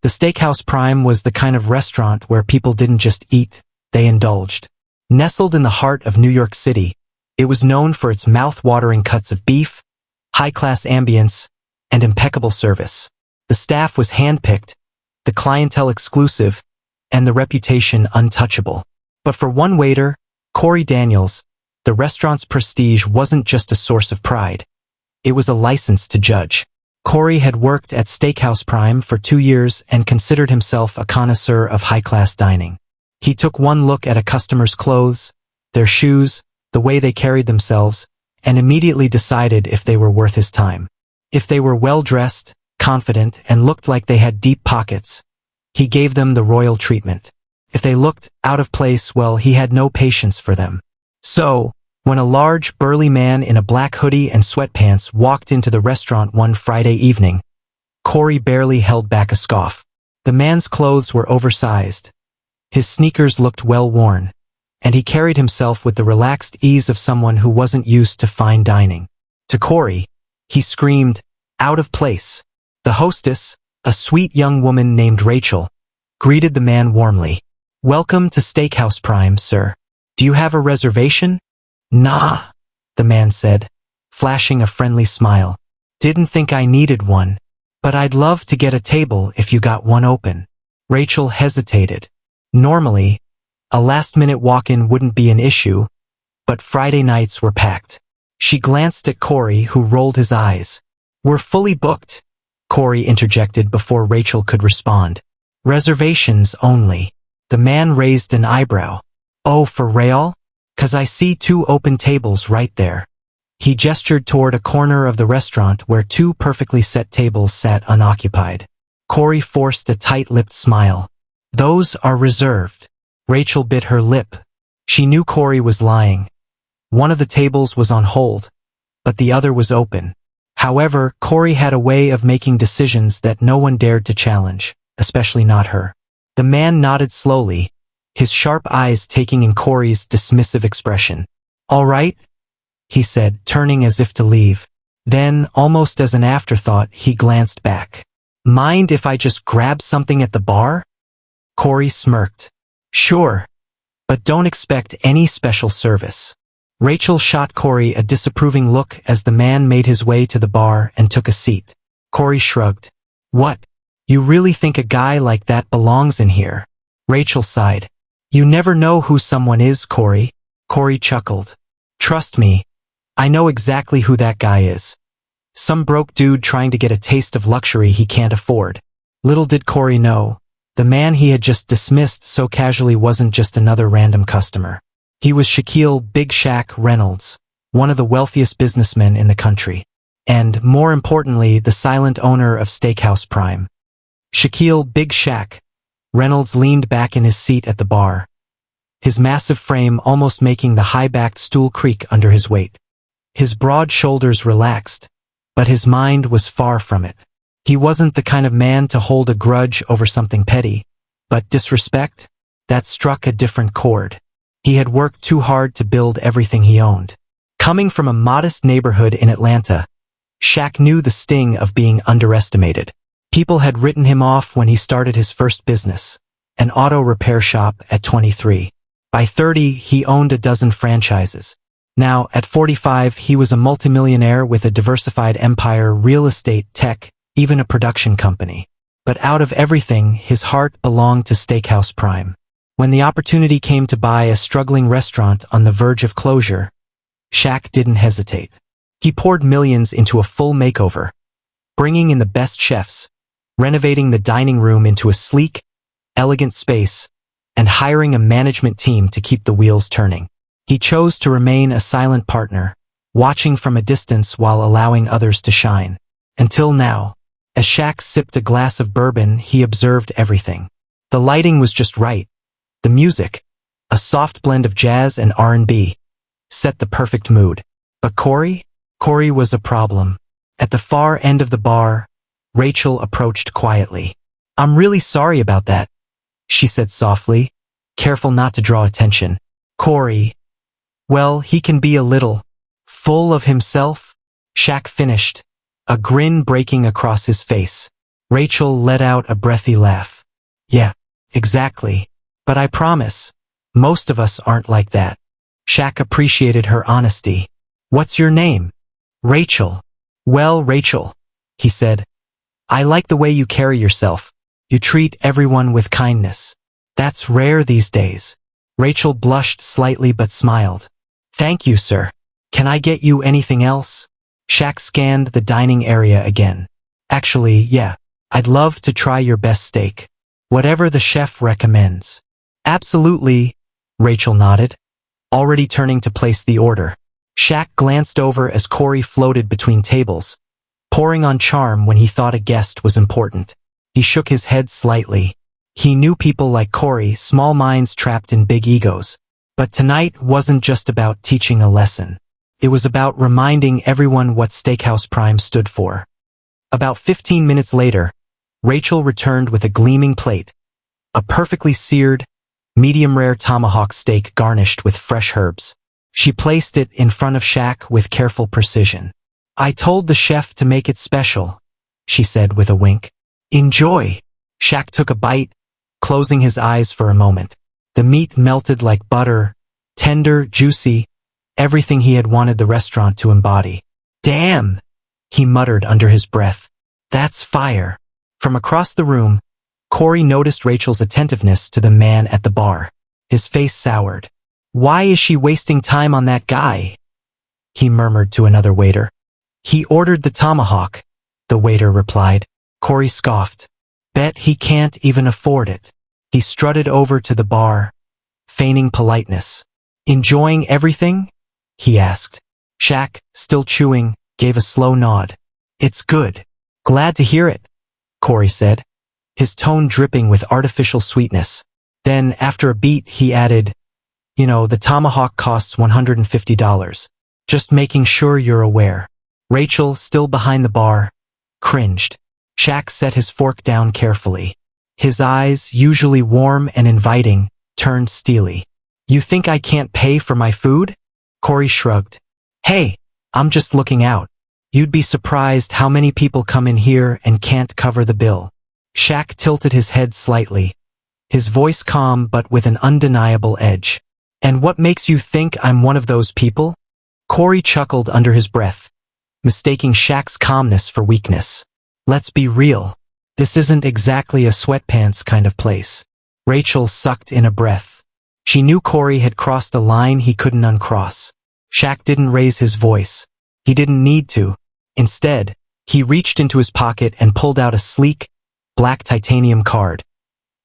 The Steakhouse Prime was the kind of restaurant where people didn't just eat, they indulged. Nestled in the heart of New York City, it was known for its mouth-watering cuts of beef, high-class ambience, and impeccable service. The staff was hand-picked, the clientele exclusive, and the reputation untouchable. But for one waiter, Corey Daniels, the restaurant's prestige wasn't just a source of pride. It was a license to judge. Corey had worked at Steakhouse Prime for 2 years and considered himself a connoisseur of high-class dining. He took one look at a customer's clothes, their shoes, the way they carried themselves, and immediately decided if they were worth his time. If they were well-dressed, confident, and looked like they had deep pockets, he gave them the royal treatment. If they looked out of place, well, he had no patience for them. So, when a large, burly man in a black hoodie and sweatpants walked into the restaurant one Friday evening, Corey barely held back a scoff. The man's clothes were oversized. His sneakers looked well-worn, and he carried himself with the relaxed ease of someone who wasn't used to fine dining. To Corey, he screamed, "Out of place." The hostess, a sweet young woman named Rachel, greeted the man warmly. "Welcome to Steakhouse Prime, sir. Do you have a reservation?" "Nah," the man said, flashing a friendly smile. "Didn't think I needed one, but I'd love to get a table if you got one open." Rachel hesitated. Normally, a last-minute walk-in wouldn't be an issue, but Friday nights were packed. She glanced at Corey, who rolled his eyes. "We're fully booked," Corey interjected before Rachel could respond. "Reservations only." The man raised an eyebrow. "Oh, for real? 'Cause I see 2 open tables right there." He gestured toward a corner of the restaurant where 2 perfectly set tables sat unoccupied. Corey forced a tight-lipped smile. "Those are reserved." Rachel bit her lip. She knew Corey was lying. One of the tables was on hold, but the other was open. However, Corey had a way of making decisions that no one dared to challenge, especially not her. The man nodded slowly, his sharp eyes taking in Corey's dismissive expression. "All right," he said, turning as if to leave. Then, almost as an afterthought, he glanced back. "Mind if I just grab something at the bar?" Corey smirked. "Sure, but don't expect any special service." Rachel shot Corey a disapproving look as the man made his way to the bar and took a seat. Corey shrugged. "What? You really think a guy like that belongs in here?" Rachel sighed. "You never know who someone is, Corey." Corey chuckled. "Trust me, I know exactly who that guy is. Some broke dude trying to get a taste of luxury he can't afford." Little did Corey know, the man he had just dismissed so casually wasn't just another random customer. He was Shaquille Big Shaq Reynolds, one of the wealthiest businessmen in the country. And, more importantly, the silent owner of Steakhouse Prime. Shaquille Big Shaq Reynolds leaned back in his seat at the bar, his massive frame almost making the high-backed stool creak under his weight. His broad shoulders relaxed, but his mind was far from it. He wasn't the kind of man to hold a grudge over something petty, but disrespect? That struck a different chord. He had worked too hard to build everything he owned. Coming from a modest neighborhood in Atlanta, Shaq knew the sting of being underestimated. People had written him off when he started his first business, an auto repair shop at 23. By 30, he owned a dozen franchises. Now, at 45, he was a multimillionaire with a diversified empire, real estate, tech, even a production company. But out of everything, his heart belonged to Steakhouse Prime. When the opportunity came to buy a struggling restaurant on the verge of closure, Shaq didn't hesitate. He poured millions into a full makeover, bringing in the best chefs, renovating the dining room into a sleek, elegant space, and hiring a management team to keep the wheels turning. He chose to remain a silent partner, watching from a distance while allowing others to shine. Until now, as Shaq sipped a glass of bourbon, he observed everything. The lighting was just right. The music, a soft blend of jazz and R&B, set the perfect mood. But Corey was a problem. At the far end of the bar, Rachel approached quietly. "I'm really sorry about that," she said softly, careful not to draw attention. Corey, well, he can be a little full of himself, Shaq finished, a grin breaking across his face. Rachel let out a breathy laugh. Yeah, exactly. But I promise, most of us aren't like that. Shaq appreciated her honesty. What's your name? Rachel. Well, Rachel, he said, I like the way you carry yourself. You treat everyone with kindness. That's rare these days. Rachel blushed slightly but smiled. Thank you, sir. Can I get you anything else? Shaq scanned the dining area again. Actually, yeah, I'd love to try your best steak. Whatever the chef recommends. Absolutely, Rachel nodded, already turning to place the order. Shaq glanced over as Corey floated between tables, pouring on charm when he thought a guest was important. He shook his head slightly. He knew people like Corey, small minds trapped in big egos. But tonight wasn't just about teaching a lesson. It was about reminding everyone what Steakhouse Prime stood for. About 15 minutes later, Rachel returned with a gleaming plate, a perfectly seared, medium-rare tomahawk steak garnished with fresh herbs. She placed it in front of Shaq with careful precision. I told the chef to make it special, she said with a wink. Enjoy. Shaq took a bite, closing his eyes for a moment. The meat melted like butter, tender, juicy, everything he had wanted the restaurant to embody. Damn, he muttered under his breath. That's fire. From across the room, Corey noticed Rachel's attentiveness to the man at the bar. His face soured. Why is she wasting time on that guy? He murmured to another waiter. He ordered the tomahawk, the waiter replied. Corey scoffed. Bet he can't even afford it. He strutted over to the bar, feigning politeness. Enjoying everything? He asked. Shaq, still chewing, gave a slow nod. It's good. Glad to hear it, Corey said, his tone dripping with artificial sweetness. Then, after a beat, he added, the tomahawk costs $150. Just making sure you're aware. Rachel, still behind the bar, cringed. Shaq set his fork down carefully. His eyes, usually warm and inviting, turned steely. You think I can't pay for my food? Corey shrugged. Hey, I'm just looking out. You'd be surprised how many people come in here and can't cover the bill. Shaq tilted his head slightly, his voice calm but with an undeniable edge. And what makes you think I'm one of those people? Corey chuckled under his breath, mistaking Shaq's calmness for weakness. Let's be real. This isn't exactly a sweatpants kind of place. Rachel sucked in a breath. She knew Corey had crossed a line he couldn't uncross. Shaq didn't raise his voice. He didn't need to. Instead, he reached into his pocket and pulled out a sleek, black titanium card,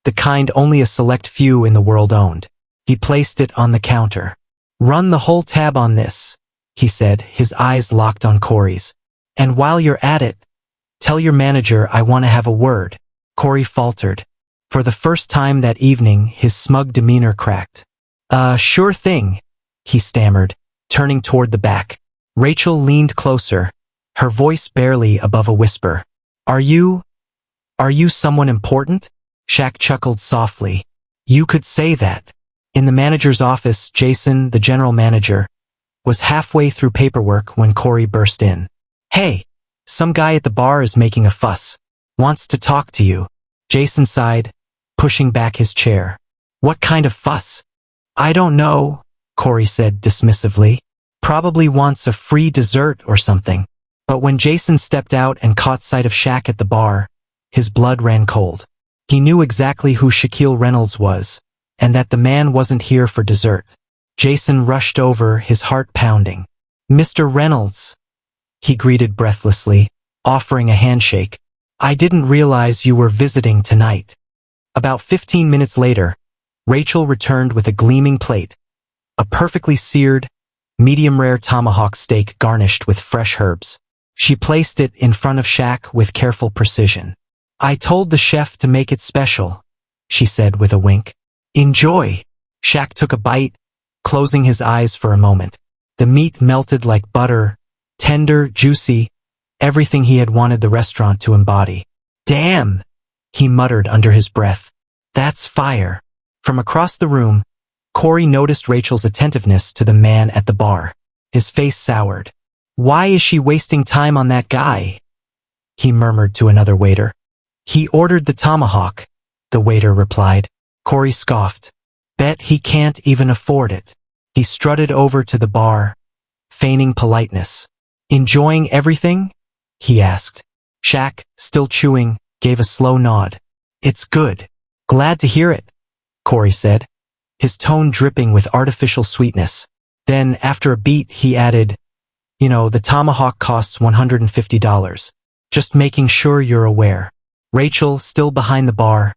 the kind only a select few in the world owned. He placed it on the counter. Run the whole tab on this, he said, his eyes locked on Corey's. And while you're at it, tell your manager I want to have a word. Corey faltered. For the first time that evening, his smug demeanor cracked. Sure thing, he stammered, turning toward the back. Rachel leaned closer, her voice barely above a whisper. Are you someone important? Shaq chuckled softly. You could say that. In the manager's office, Jason, the general manager, was halfway through paperwork when Corey burst in. Hey, some guy at the bar is making a fuss. Wants to talk to you. Jason sighed, pushing back his chair. What kind of fuss? I don't know, Corey said dismissively. Probably wants a free dessert or something. But when Jason stepped out and caught sight of Shaq at the bar, his blood ran cold. He knew exactly who Shaquille Reynolds was, and that the man wasn't here for dessert. Jason rushed over, his heart pounding. Mr. Reynolds, he greeted breathlessly, offering a handshake. I didn't realize you were visiting tonight. About 15 minutes later, Rachel returned with a gleaming plate, a perfectly seared, medium-rare tomahawk steak garnished with fresh herbs. She placed it in front of Shaq with careful precision. I told the chef to make it special, she said with a wink. Enjoy. Shaq took a bite, closing his eyes for a moment. The meat melted like butter, tender, juicy, everything he had wanted the restaurant to embody. Damn, he muttered under his breath. That's fire. From across the room, Corey noticed Rachel's attentiveness to the man at the bar. His face soured. Why is she wasting time on that guy? He murmured to another waiter. He ordered the tomahawk, the waiter replied. Corey scoffed. Bet he can't even afford it. He strutted over to the bar, feigning politeness. Enjoying everything? He asked. Shaq, still chewing, gave a slow nod. It's good. Glad to hear it, Corey said, his tone dripping with artificial sweetness. Then, after a beat, he added, the tomahawk costs $150. Just making sure you're aware. Rachel, still behind the bar,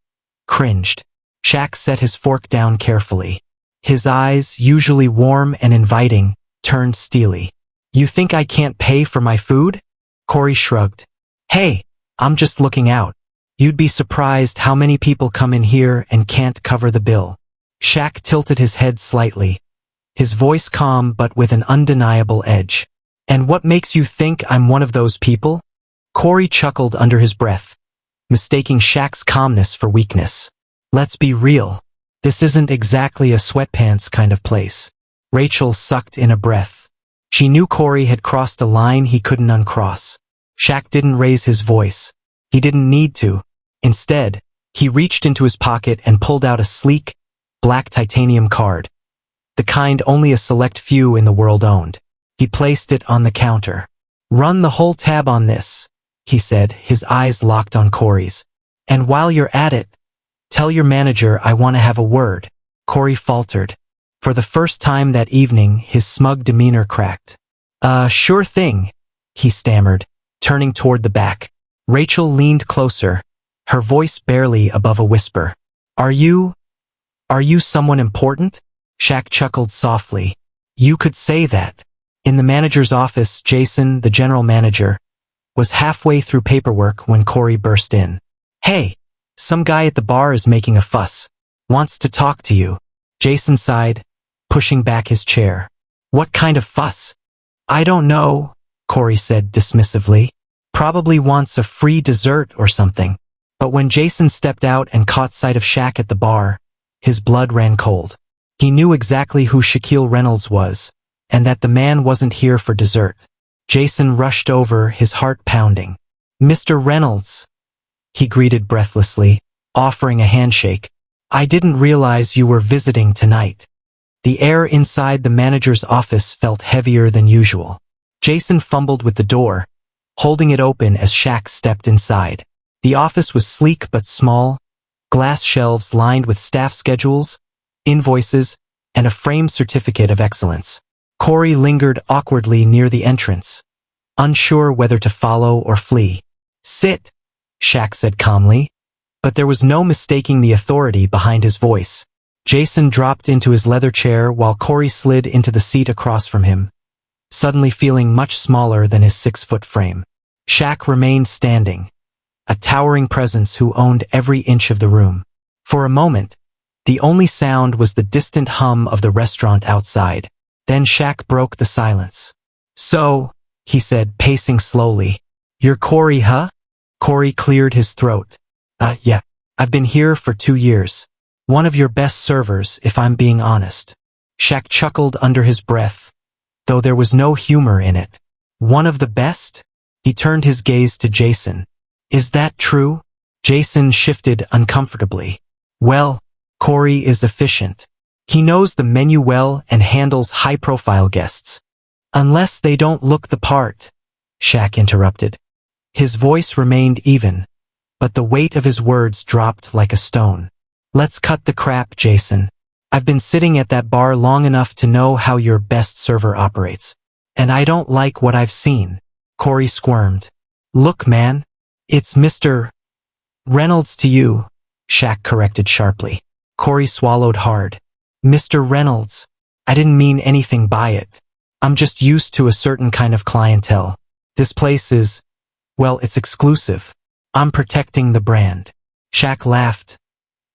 cringed. Shaq set his fork down carefully. His eyes, usually warm and inviting, turned steely. You think I can't pay for my food? Corey shrugged. Hey, I'm just looking out. You'd be surprised how many people come in here and can't cover the bill. Shaq tilted his head slightly, his voice calm but with an undeniable edge. And what makes you think I'm one of those people? Corey chuckled under his breath, mistaking Shaq's calmness for weakness. Let's be real. This isn't exactly a sweatpants kind of place. Rachel sucked in a breath. She knew Corey had crossed a line he couldn't uncross. Shaq didn't raise his voice. He didn't need to. Instead, he reached into his pocket and pulled out a sleek, black titanium card, the kind only a select few in the world owned. He placed it on the counter. Run the whole tab on this, he said, his eyes locked on Corey's. And while you're at it, tell your manager I want to have a word. Corey faltered. For the first time that evening, his smug demeanor cracked. Sure thing, he stammered, turning toward the back. Rachel leaned closer, her voice barely above a whisper. Are you someone important? Shaq chuckled softly. You could say that. In the manager's office, Jason, the general manager, was halfway through paperwork when Corey burst in. Hey, some guy at the bar is making a fuss. Wants to talk to you. Jason sighed, pushing back his chair. What kind of fuss? I don't know, Corey said dismissively. Probably wants a free dessert or something. But when Jason stepped out and caught sight of Shaq at the bar, his blood ran cold. He knew exactly who Shaquille Reynolds was, and that the man wasn't here for dessert. Jason rushed over, his heart pounding. Mr. Reynolds, he greeted breathlessly, offering a handshake. I didn't realize you were visiting tonight. The air inside the manager's office felt heavier than usual. Jason fumbled with the door, holding it open as Shaq stepped inside. The office was sleek but small, glass shelves lined with staff schedules, invoices, and a framed certificate of excellence. Corey lingered awkwardly near the entrance, unsure whether to follow or flee. Sit, Shaq said calmly, but there was no mistaking the authority behind his voice. Jason dropped into his leather chair while Corey slid into the seat across from him, suddenly feeling much smaller than his 6-foot frame. Shaq remained standing, a towering presence who owned every inch of the room. For a moment, the only sound was the distant hum of the restaurant outside. Then Shaq broke the silence. So, he said, pacing slowly. You're Corey, huh? Corey cleared his throat. Yeah. I've been here for 2 years. One of your best servers, if I'm being honest. Shaq chuckled under his breath, though there was no humor in it. One of the best? He turned his gaze to Jason. Is that true? Jason shifted uncomfortably. Well, Corey is efficient. He knows the menu well and handles high-profile guests. Unless they don't look the part, Shaq interrupted. His voice remained even, but the weight of his words dropped like a stone. Let's cut the crap, Jason. I've been sitting at that bar long enough to know how your best server operates. And I don't like what I've seen. Corey squirmed. Look, man, it's Mr. Reynolds to you, Shaq corrected sharply. Corey swallowed hard. Mr. Reynolds, I didn't mean anything by it. I'm just used to a certain kind of clientele. This place is, well, it's exclusive. I'm protecting the brand. Shaq laughed,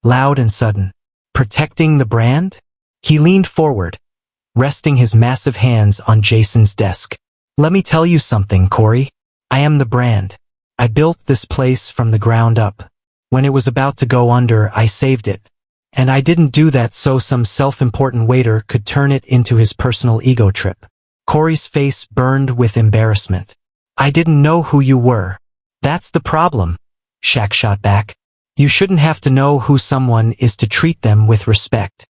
loud and sudden. Protecting the brand? He leaned forward, resting his massive hands on Jason's desk. Let me tell you something, Corey. I am the brand. I built this place from the ground up. When it was about to go under, I saved it. And I didn't do that so some self-important waiter could turn it into his personal ego trip. Corey's face burned with embarrassment. I didn't know who you were. That's the problem, Shaq shot back. You shouldn't have to know who someone is to treat them with respect.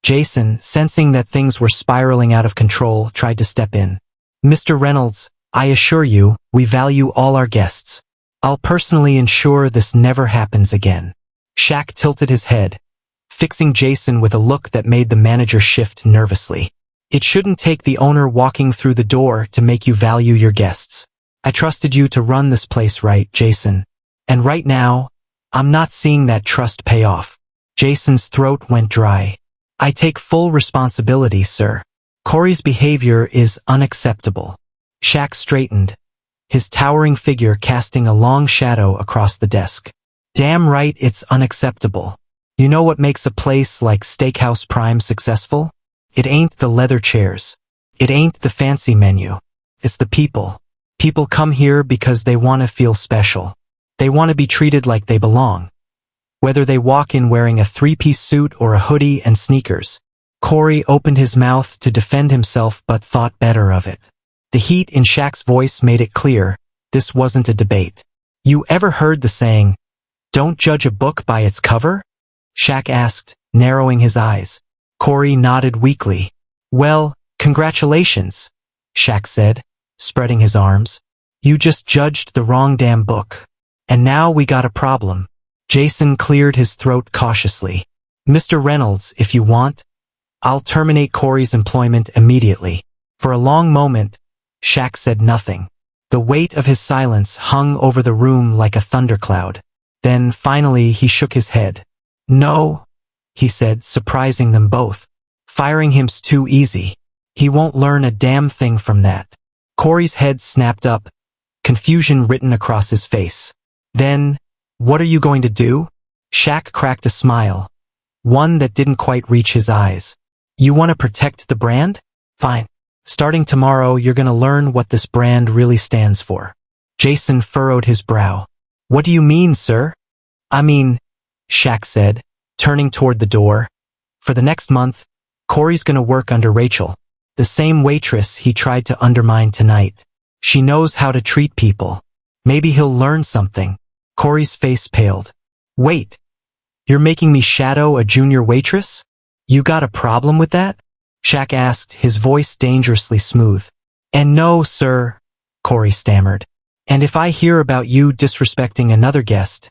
Jason, sensing that things were spiraling out of control, tried to step in. Mr. Reynolds, I assure you, we value all our guests. I'll personally ensure this never happens again. Shaq tilted his head, fixing Jason with a look that made the manager shift nervously. It shouldn't take the owner walking through the door to make you value your guests. I trusted you to run this place right, Jason. And right now, I'm not seeing that trust pay off. Jason's throat went dry. I take full responsibility, sir. Corey's behavior is unacceptable. Shaq straightened, his towering figure casting a long shadow across the desk. Damn right it's unacceptable. You know what makes a place like Steakhouse Prime successful? It ain't the leather chairs. It ain't the fancy menu. It's the people. People come here because they want to feel special. They want to be treated like they belong. Whether they walk in wearing a three-piece suit or a hoodie and sneakers. Corey opened his mouth to defend himself but thought better of it. The heat in Shaq's voice made it clear, this wasn't a debate. You ever heard the saying, don't judge a book by its cover? Shaq asked, narrowing his eyes. Corey nodded weakly. Well, congratulations, Shaq said, spreading his arms. You just judged the wrong damn book. And now we got a problem. Jason cleared his throat cautiously. Mr. Reynolds, if you want, I'll terminate Corey's employment immediately. For a long moment, Shaq said nothing. The weight of his silence hung over the room like a thundercloud. Then finally he shook his head. No, he said, surprising them both. Firing him's too easy. He won't learn a damn thing from that. Corey's head snapped up, confusion written across his face. Then, what are you going to do? Shaq cracked a smile, one that didn't quite reach his eyes. You want to protect the brand? Fine. Starting tomorrow, you're going to learn what this brand really stands for. Jason furrowed his brow. What do you mean, sir? I mean, Shaq said, turning toward the door. For the next month, Corey's going to work under Rachel, the same waitress he tried to undermine tonight. She knows how to treat people. Maybe he'll learn something. Corey's face paled. Wait, you're making me shadow a junior waitress? You got a problem with that? Shaq asked, his voice dangerously smooth. And no, sir, Corey stammered. And if I hear about you disrespecting another guest,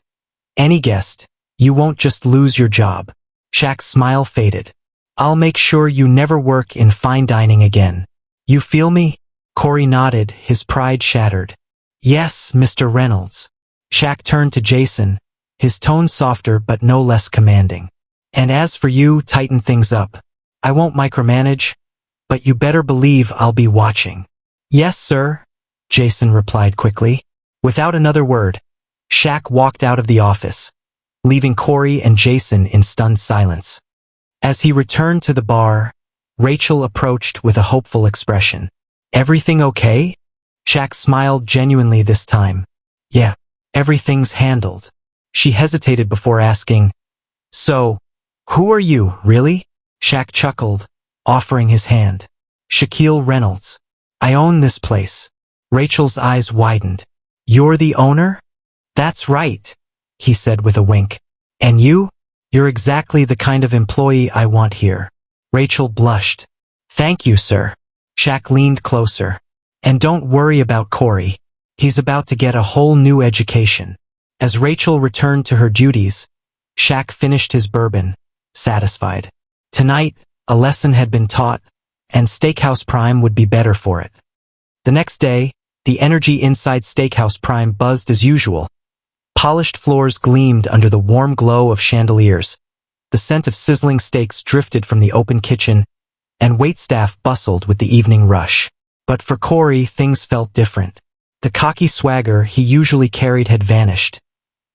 any guest, you won't just lose your job. Shaq's smile faded. I'll make sure you never work in fine dining again. You feel me? Corey nodded, his pride shattered. Yes, Mr. Reynolds. Shaq turned to Jason, his tone softer but no less commanding. And as for you, tighten things up. I won't micromanage, but you better believe I'll be watching. Yes, sir, Jason replied quickly. Without another word, Shaq walked out of the office, leaving Corey and Jason in stunned silence. As he returned to the bar, Rachel approached with a hopeful expression. Everything okay? Shaq smiled genuinely this time. Yeah, everything's handled. She hesitated before asking, So, who are you, really? Shaq chuckled, offering his hand. Shaquille Reynolds. I own this place. Rachel's eyes widened. You're the owner? That's right, he said with a wink. And you? You're exactly the kind of employee I want here. Rachel blushed. Thank you, sir. Shaq leaned closer. And don't worry about Corey. He's about to get a whole new education. As Rachel returned to her duties, Shaq finished his bourbon, satisfied. Tonight, a lesson had been taught, and Steakhouse Prime would be better for it. The next day, the energy inside Steakhouse Prime buzzed as usual. Polished floors gleamed under the warm glow of chandeliers. The scent of sizzling steaks drifted from the open kitchen, and waitstaff bustled with the evening rush. But for Corey, things felt different. The cocky swagger he usually carried had vanished,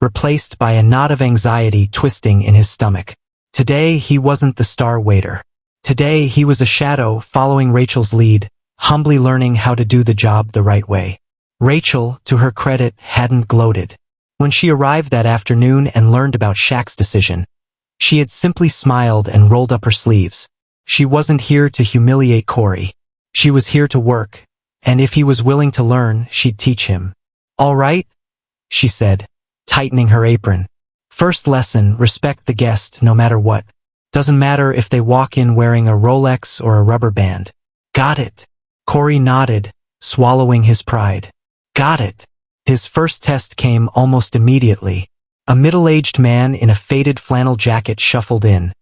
replaced by a knot of anxiety twisting in his stomach. Today, he wasn't the star waiter. Today, he was a shadow following Rachel's lead, humbly learning how to do the job the right way. Rachel, to her credit, hadn't gloated. When she arrived that afternoon and learned about Shaq's decision, she had simply smiled and rolled up her sleeves. She wasn't here to humiliate Corey. She was here to work, and if he was willing to learn, she'd teach him. All right, she said, tightening her apron. First lesson, respect the guest no matter what. Doesn't matter if they walk in wearing a Rolex or a rubber band. Got it. Corey nodded, swallowing his pride. Got it. His first test came almost immediately. A middle-aged man in a faded flannel jacket shuffled in,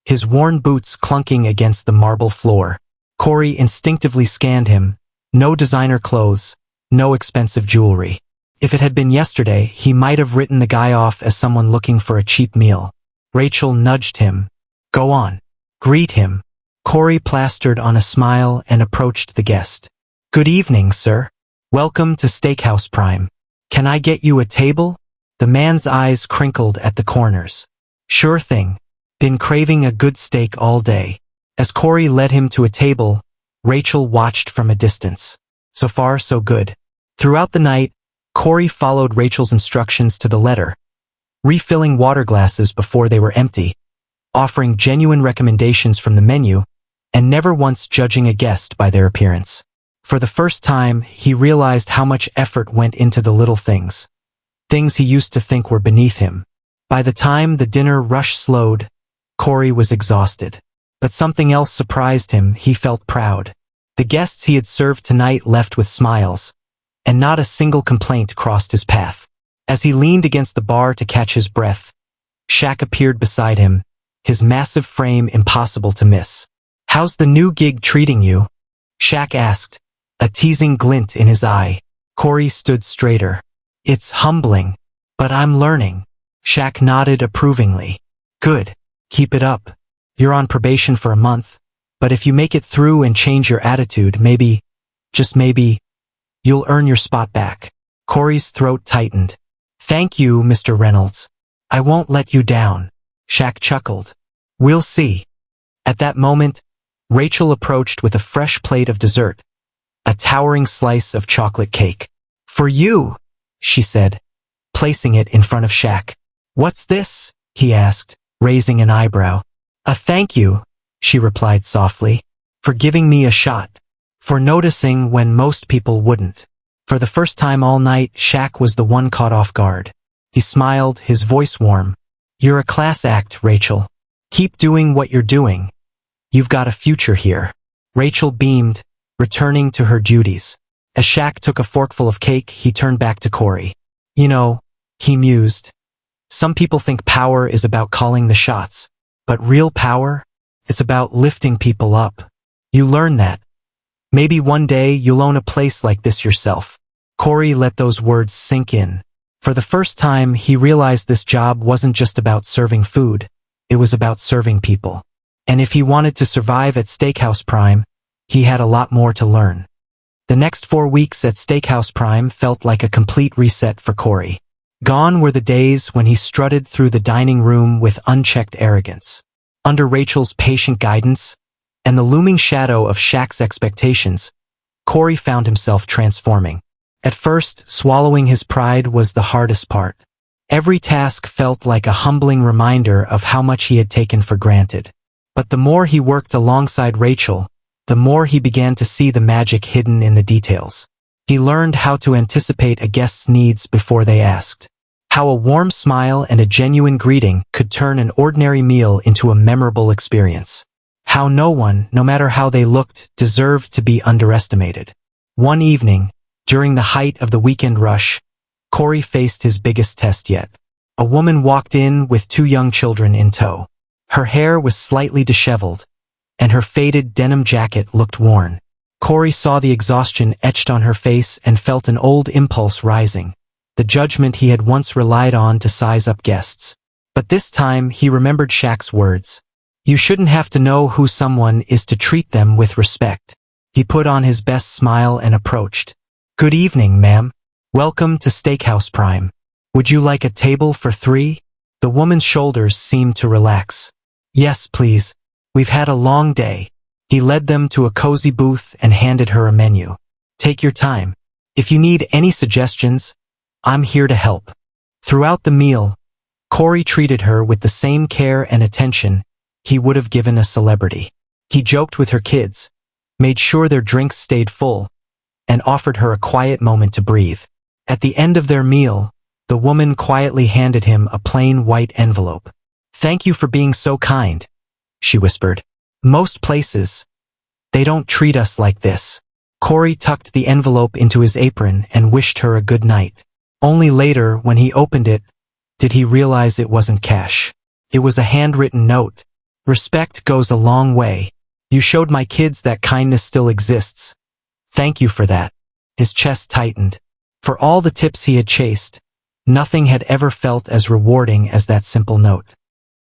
his worn boots clunking against the marble floor. Corey instinctively scanned him. No designer clothes, no expensive jewelry. If it had been yesterday, he might have written the guy off as someone looking for a cheap meal. Rachel nudged him. Go on. Greet him. Corey plastered on a smile and approached the guest. Good evening, sir. Welcome to Steakhouse Prime. Can I get you a table? The man's eyes crinkled at the corners. Sure thing. Been craving a good steak all day. As Corey led him to a table, Rachel watched from a distance. So far, so good. Throughout the night, Corey followed Rachel's instructions to the letter, refilling water glasses before they were empty, offering genuine recommendations from the menu, and never once judging a guest by their appearance. For the first time, he realized how much effort went into the little things. Things he used to think were beneath him. By the time the dinner rush slowed, Corey was exhausted. But something else surprised him. He felt proud. The guests he had served tonight left with smiles, and not a single complaint crossed his path. As he leaned against the bar to catch his breath, Shaq appeared beside him, his massive frame impossible to miss. How's the new gig treating you? Shaq asked, a teasing glint in his eye. Corey stood straighter. It's humbling, but I'm learning. Shaq nodded approvingly. Good. Keep it up. You're on probation for a month, but if you make it through and change your attitude, maybe, just maybe, you'll earn your spot back. Corey's throat tightened. Thank you, Mr. Reynolds. I won't let you down. Shaq chuckled. We'll see. At that moment, Rachel approached with a fresh plate of dessert, a towering slice of chocolate cake. For you, she said, placing it in front of Shaq. What's this? He asked, raising an eyebrow. A thank you, she replied softly, for giving me a shot, for noticing when most people wouldn't. For the first time all night, Shaq was the one caught off guard. He smiled, his voice warm. You're a class act, Rachel. Keep doing what you're doing. You've got a future here. Rachel beamed, returning to her duties. As Shaq took a forkful of cake, he turned back to Corey. You know, he mused. Some people think power is about calling the shots. But real power? It's about lifting people up. You learn that. Maybe one day you'll own a place like this yourself. Corey let those words sink in. For the first time, he realized this job wasn't just about serving food. It was about serving people. And if he wanted to survive at Steakhouse Prime, he had a lot more to learn. The next 4 weeks at Steakhouse Prime felt like a complete reset for Corey. Gone were the days when he strutted through the dining room with unchecked arrogance. Under Rachel's patient guidance and the looming shadow of Shaq's expectations, Corey found himself transforming. At first, swallowing his pride was the hardest part. Every task felt like a humbling reminder of how much he had taken for granted. But the more he worked alongside Rachel, the more he began to see the magic hidden in the details. He learned how to anticipate a guest's needs before they asked. How a warm smile and a genuine greeting could turn an ordinary meal into a memorable experience. How no one, no matter how they looked, deserved to be underestimated. One evening, during the height of the weekend rush, Corey faced his biggest test yet. A woman walked in with 2 young children in tow. Her hair was slightly disheveled, and her faded denim jacket looked worn. Corey saw the exhaustion etched on her face and felt an old impulse rising. The judgment he had once relied on to size up guests. But this time, he remembered Shaq's words. You shouldn't have to know who someone is to treat them with respect. He put on his best smile and approached. Good evening, ma'am. Welcome to Steakhouse Prime. Would you like a table for 3? The woman's shoulders seemed to relax. Yes, please. We've had a long day. He led them to a cozy booth and handed her a menu. Take your time. If you need any suggestions, I'm here to help. Throughout the meal, Corey treated her with the same care and attention he would have given a celebrity. He joked with her kids, made sure their drinks stayed full, and offered her a quiet moment to breathe. At the end of their meal, the The woman quietly handed him a plain white envelope. "Thank you for being so kind," she whispered. "Most places, they don't treat us like this." Corey tucked the envelope into his apron and wished her a good night. Only later, when he opened it, did he realize it wasn't cash. It was a handwritten note. "Respect goes a long way. You showed my kids that kindness still exists. Thank you for that." His chest tightened. For all the tips he had chased, nothing had ever felt as rewarding as that simple note.